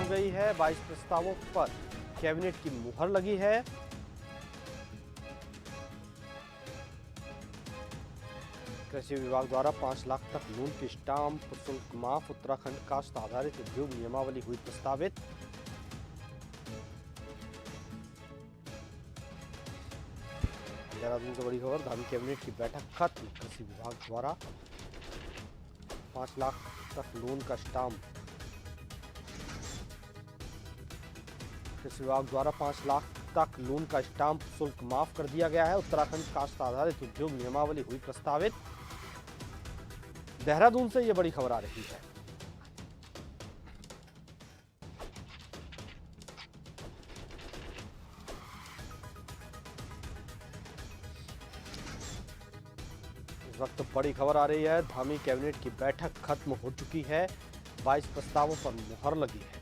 गई है। 22 प्रस्तावों पर कैबिनेट की मुहर लगी है। कृषि विभाग द्वारा 5 लाख तक नून की स्टाम्प शुल्क माफ। उत्तराखंड काश्त आधारित उद्योग नियमावली हुई प्रस्तावित। देहरादून से बड़ी खबर, धामी कैबिनेट की बैठक खत्म। कृषि विभाग द्वारा 5 लाख तक लोन का स्टाम्प कृषि विभाग द्वारा 5 लाख तक लोन का स्टाम्प शुल्क माफ कर दिया गया है। उत्तराखंड काश्त आधारित उद्योग नियमावली हुई प्रस्तावित। देहरादून से यह बड़ी खबर आ रही है। इस वक्त बड़ी खबर आ रही है, धामी कैबिनेट की बैठक खत्म हो चुकी है। 22 प्रस्तावों पर मुहर लगी है।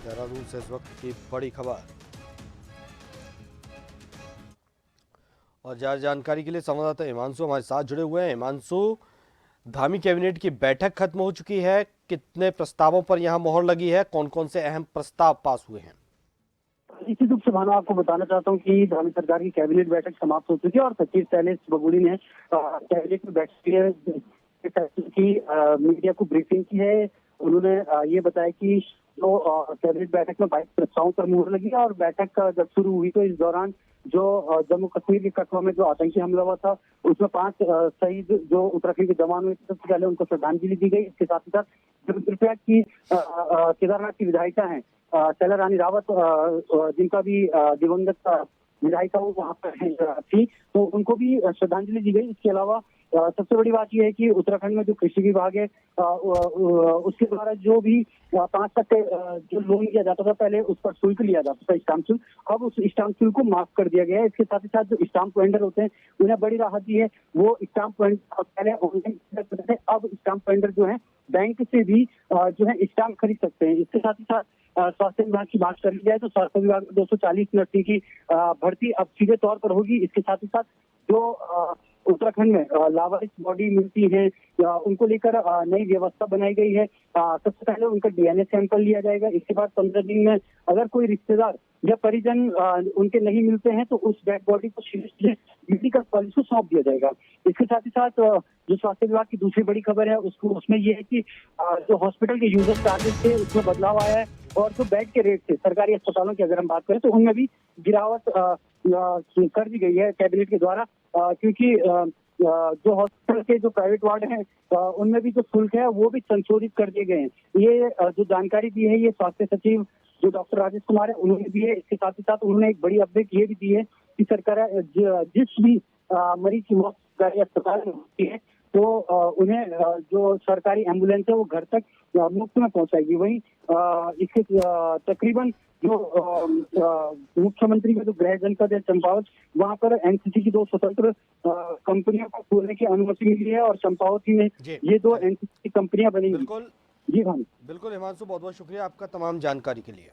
देहरादून से इस वक्त की बड़ी खबर। और ज्यादा जानकारी के लिए संवाददाता हिमांशु हमारे साथ जुड़े हुए हैं। हिमांशु, धामी कैबिनेट की बैठक खत्म हो चुकी है। कितने प्रस्तावों पर यहां मोहर लगी है? कौन कौन से अहम प्रस्ताव पास हुए हैं? निश्चित रूप से भानु, आपको बताना चाहता हूँ कि धामी सरकार की कैबिनेट बैठक समाप्त हो चुकी है और सचिव शैलेश बगुड़ी ने कैबिनेट में बैठक की मीडिया को ब्रीफिंग की है। उन्होंने ये बताया कि जो कैबिनेट बैठक में 22 प्रस्तावों पर मुहर लगी है और बैठक जब शुरू हुई तो इस दौरान जो जम्मू कश्मीर के कठुआ में जो आतंकी हमला हुआ था उसमें 5 शहीद जो उत्तराखंड के जवान हुए थे, सबसे पहले उनको श्रद्धांजलि दी गई। इसके साथ ही साथ रुद्रप्रयाग की केदारनाथ की विधायिका है शैला रानी रावत, जिनका भी दिवंगत विधायिका वो वहाँ पर थी, तो उनको भी श्रद्धांजलि दी गई। इसके अलावा सबसे बड़ी बात यह है कि उत्तराखंड में जो कृषि विभाग है उसके द्वारा जो भी 5% जो लोन लिया जाता था पहले उस पर शुल्क लिया जाता था, स्टाम्प शुल्क, अब उस स्टाम्प शुल्क को माफ कर दिया गया है। इसके साथ ही साथ जो स्टाम्प वेंडर होते हैं उन्हें बड़ी राहत दी है। वो स्टाम्प वेंडर पहले ऑनलाइन करते थे, अब स्टाम्प वेंडर जो है बैंक से भी जो है स्टाम्प खरीद सकते हैं। इसके साथ ही साथ स्वास्थ्य विभाग की बात कर ली जाए तो स्वास्थ्य विभाग में 240 नर्सिंग की भर्ती अब सीधे तौर पर होगी। इसके साथ ही साथ जो उत्तराखंड में लावारिस बॉडी मिलती है उनको लेकर नई व्यवस्था बनाई गई है। सबसे पहले उनका डीएनए सैंपल लिया जाएगा। इसके बाद 15 दिन में अगर कोई रिश्तेदार या परिजन उनके नहीं मिलते हैं तो उस डेड बॉडी को सीधे मेडिकल कॉलेज को सौंप दिया जाएगा। इसके साथ ही साथ जो स्वास्थ्य विभाग की दूसरी बड़ी खबर है उसमें ये है कि जो हॉस्पिटल के यूजर चार्जेस थे उसमें बदलाव आया है और जो बेड के रेट थे सरकारी अस्पतालों की अगर हम बात करें तो उनमें भी गिरावट कर दी गई है कैबिनेट के द्वारा, क्योंकि जो हॉस्पिटल के जो प्राइवेट वार्ड हैं उनमें भी जो शुल्क है वो भी संशोधित कर दिए गए हैं। ये जो जानकारी दी है ये स्वास्थ्य सचिव जो डॉक्टर राजेश कुमार है उन्होंने दी है। इसके साथ ही साथ उन्होंने एक बड़ी अपडेट ये भी दी है कि सरकार जिस भी मरीज की मौत सरकारी अस्पताल में होती है तो उन्हें जो सरकारी एम्बुलेंस है वो घर तक मुफ्त में पहुंचाएगी। वहीं इसके तकरीबन जो मुख्यमंत्री का जो गृह जनपद है चंपावत, वहां पर एनसीसी की 2 स्वतंत्र कंपनियों को खोलने की अनुमति मिली है और चंपावत में ये 2 एनसीसी कंपनियां बनेंगी। बिल्कुल जी हाँ, बिल्कुल हिमांशु, बहुत बहुत शुक्रिया आपका तमाम जानकारी के लिए।